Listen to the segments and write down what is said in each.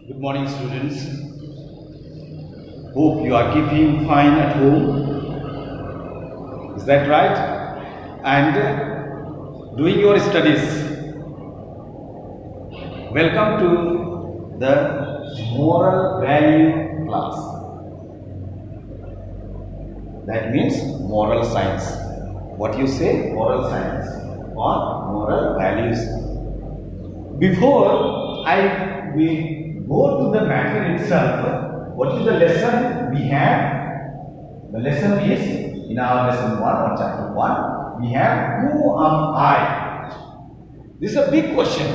Good morning, students. Hope you are keeping fine at home. Is that right? And doing your studies. Welcome to the moral value class. That means moral science. What you say? Moral science or moral values. Before we go to the matter itself, what is the lesson we have? The lesson is in our lesson 1 or chapter 1, we have who am I? This is a big question.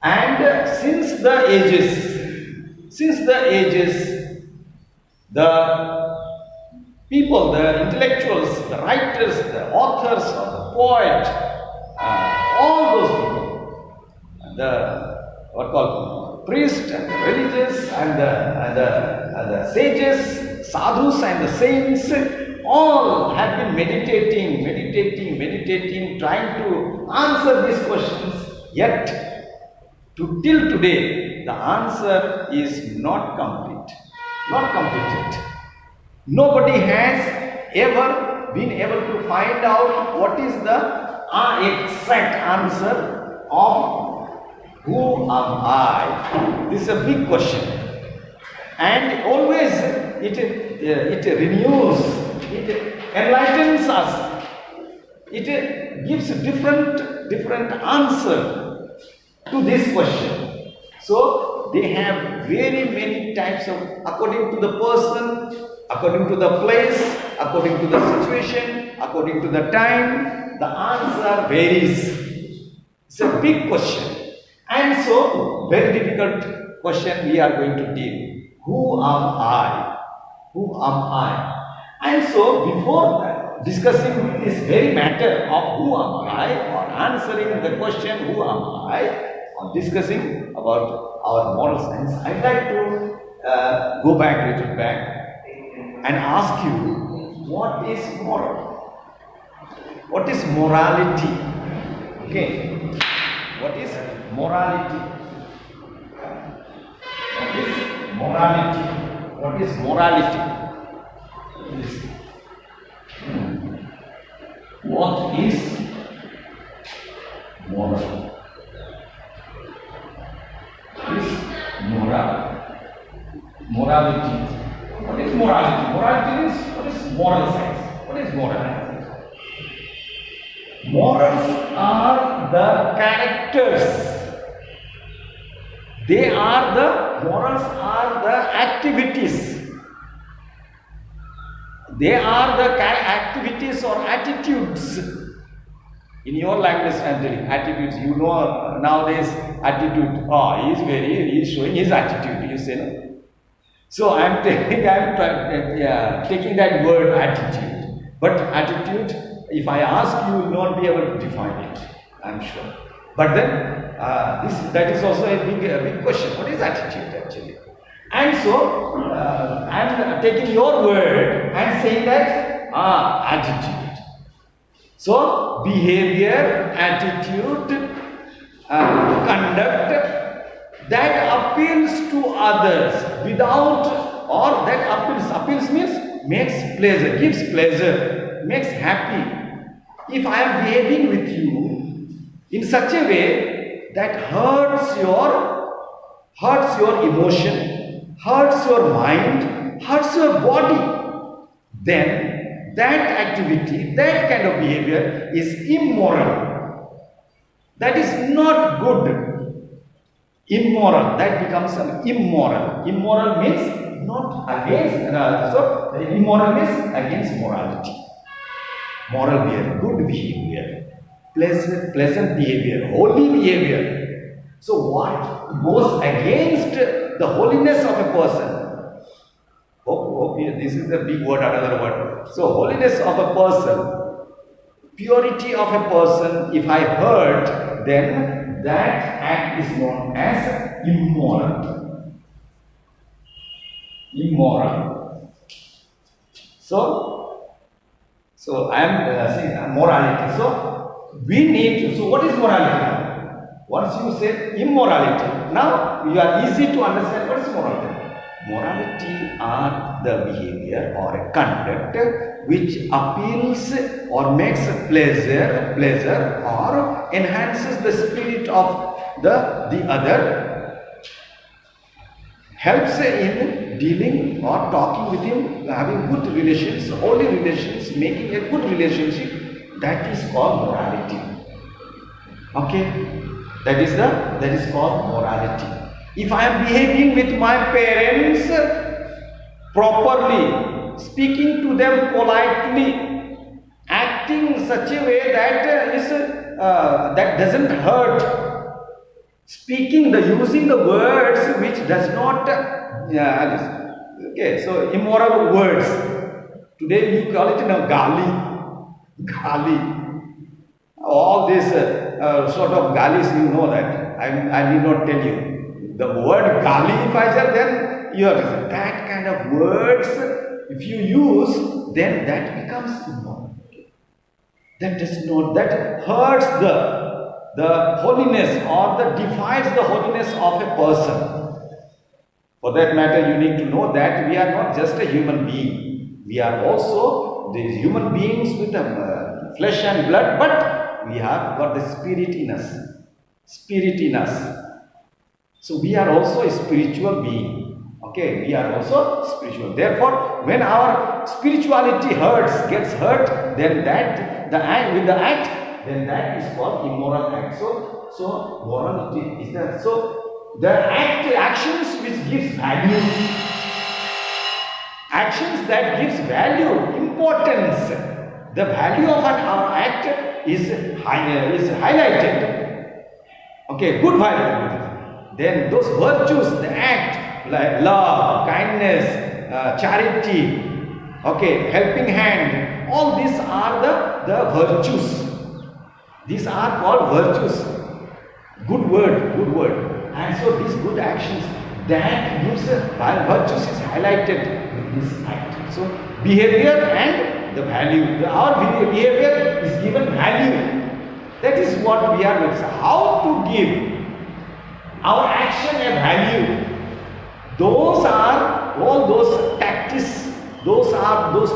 And since the ages, the people, the intellectuals, the writers, the authors, or the poet, all those people, the priests and the religious and the sages, sadhus and the saints, all have been meditating, trying to answer these questions. Yet, till today, the answer is not complete, not completed. Nobody has ever been able to find out what is the exact answer of who am I. This is a big question, and always it renews, it enlightens us, it gives different answer to this question. So they have very many types of, according to the person, according to the place, according to the situation, according to the time, the answer varies. It's a big question, and so very difficult question we are going to deal. Who am I? Who am I? And so before discussing this very matter of who am I, or answering the question who am I, or discussing about our moral science, I'd like to go back a little back and ask you, what is moral? What is morality? Okay. What is morality? What is morality? What is morality? What is moral? What is moral? Morality. What is morality? Morality is, what is moral science? What is morality? Morals are the characters. Morals are the activities. They are the activities or attitudes. In your language, I'm telling attitudes. You know nowadays attitude. Oh, he is showing his attitude. You say no. So I'm taking that word attitude. But attitude, if I ask, you will not be able to define it, I'm sure. But then that is also a big question. What is attitude actually? And so I'm taking your word and saying that attitude. So behavior, attitude, conduct that appeals to others without, or that appeals means makes pleasure, gives pleasure, makes happy. If I am behaving with you in such a way that hurts your emotion, hurts your mind, hurts your body, then that activity, that kind of behavior is immoral. That is not good. Immoral, that becomes an immoral. Immoral means not against, immoral means against morality. Moral behavior, good behavior, pleasant behavior, holy behavior. So what goes against the holiness of a person? This is a big word, another word. So holiness of a person, purity of a person, if I hurt, then that act is known as immoral. Immoral. So I am saying morality. So we need to. So what is morality? Once you say immorality, now you are easy to understand what is morality. Morality are the behavior or a conduct which appeals or makes pleasure or enhances the spirit of the other, helps in dealing or talking with him, having good relations, holy relations, making a good relationship. That is called morality. Okay, that is called morality. If I am behaving with my parents properly, speaking to them politely, acting in such a way that doesn't hurt, using the words which does not okay, so immoral words. Today you call it gali. All this sort of galis, you know that. I need not tell you. The word gali, if I say, then you have to say that kind of words. If you use, then that becomes immoral. That hurts the holiness or that defiles the holiness of a person. For that matter, you need to know that we are not just a human being. We are also these human beings with flesh and blood, but we have got the spirit in us. So we are also a spiritual being. Okay, we are also spiritual. Therefore, when our spirituality gets hurt, then that is called immoral act. So morality is that. So the actions which gives value, actions that gives value, importance, the value of our act is highlighted. Okay, good value. Then those virtues, the act like love, kindness, charity, okay, helping hand, all these are the virtues. These are called virtues. Good word. And so these good actions, that gives virtues is highlighted with this act. So behavior and the value. Our behavior is given value. That is what we are going to say. How to give our action a value. Those are all those tactics. Those are those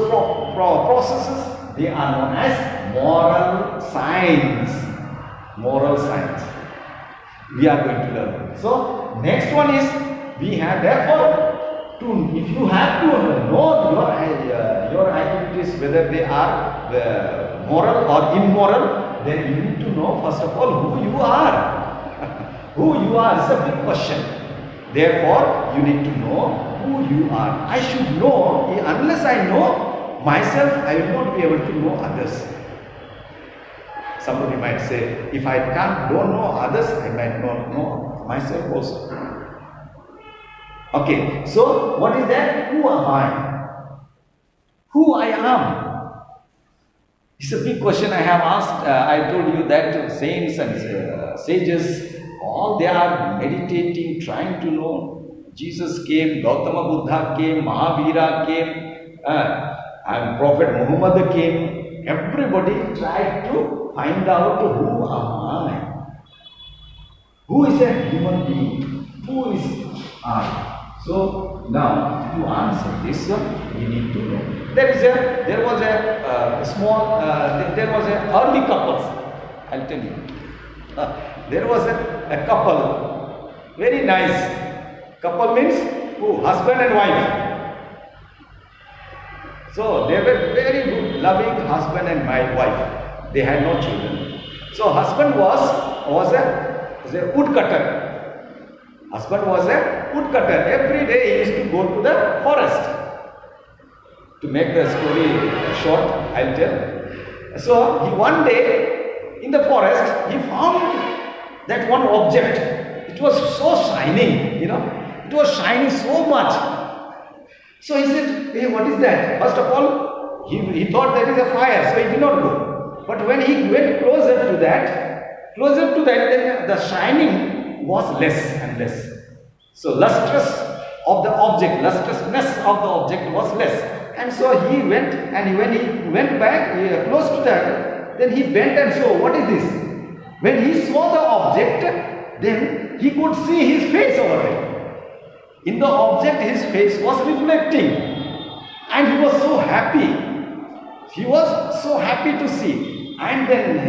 processes. They are known as moral science. Moral science. We are going to learn. So next one is we have therefore if you have to know your activities whether they are moral or immoral, then you need to know first of all who you are. Who you are is a big question. Therefore, you need to know who you are. I should know. Unless I know myself, I will not be able to know others. Somebody might say, if I don't know others, I might not know myself also. Okay, so what is that? Who am I? Who I am? It's a big question I have asked. I told you that saints and sages, all they are meditating, trying to know. Jesus came, Gautama Buddha came, Mahavira came, and Prophet Muhammad came. Everybody tried to find out who am I. Who is a human being? Who is I? So now to answer this, we need to know. There was a early couples. I'll tell you. There was a couple, very nice. Couple means who? Husband and wife. So they were very good, loving husband and my wife. They had no children. So husband was a woodcutter. Husband was a woodcutter. Every day he used to go to the forest. To make the story short, I'll tell. So one day in the forest, he found that one object. It was so shining, It was shining so much. So he said, hey, what is that? First of all, he thought that is a fire, so he did not go. But when he went closer to that, then the shining was less and less. So lustrousness of the object was less. And so he went, and when he went back close to that, then he bent and saw, what is this? When he saw the object, then he could see his face over there. In the object, his face was reflecting, and he was so happy. He was so happy to see. And then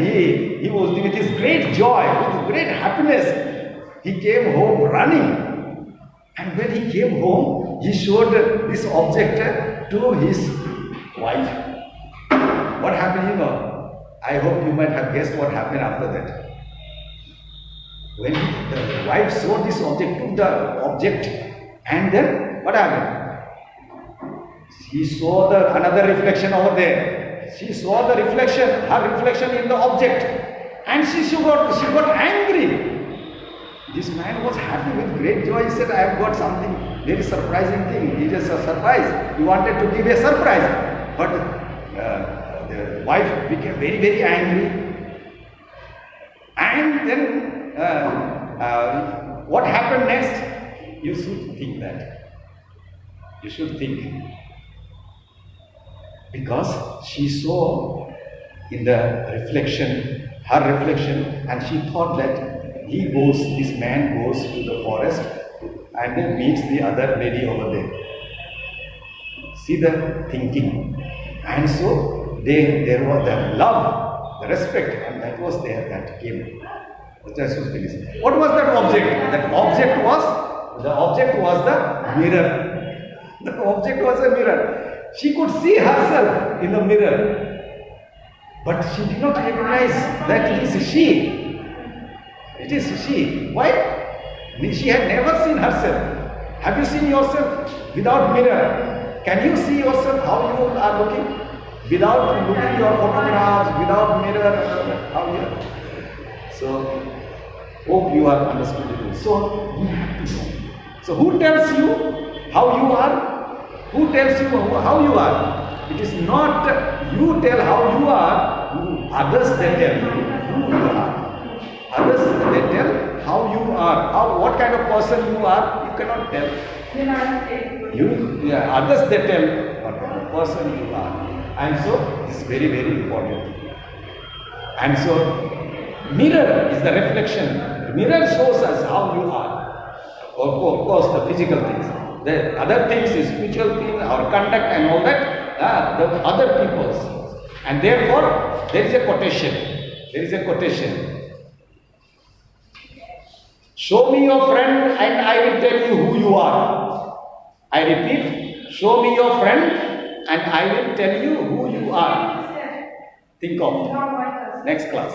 he was with his great joy, with great happiness, he came home running. And when he came home, he showed this object to his wife. What happened, you know? I hope you might have guessed what happened after that. When the wife saw this object, took the object, and then what happened? She saw another reflection over there. She saw the reflection, her reflection in the object, and she got angry. This man was happy with great joy. He said, I have got something very surprising thing. It is a surprise. He wanted to give a surprise. But the wife became very, very angry. And then what happened next? You should think that. You should think. Because she saw in the reflection, her reflection, and she thought that this man goes to the forest and then meets the other lady over there. See the thinking. And so there was the love, the respect, and that was there, that came. What was that object? The object was the mirror. The object was a mirror. She could see herself in the mirror, but she did not recognize that it is she. It is she. Why? She had never seen herself. Have you seen yourself without mirror? Can you see yourself how you are looking? Without looking at your photographs, without mirror, how you are? So, hope you have understood it. So, you have to know. So, who tells you how you are? Who tells you how you are? It is not you tell how you are, others they tell you who you are. Others they tell how you are, what kind of person you are, you cannot tell. Others they tell what kind of person you are. And so, this is very, very important. And so, mirror is the reflection. Mirror shows us how you are. Of course, the physical things. The other things is spiritual things, our conduct and all that, the other people's. And therefore, there is a quotation. There is a quotation. Show me your friend and I will tell you who you are. I repeat, show me your friend and I will tell you who you are. Think of. Next class.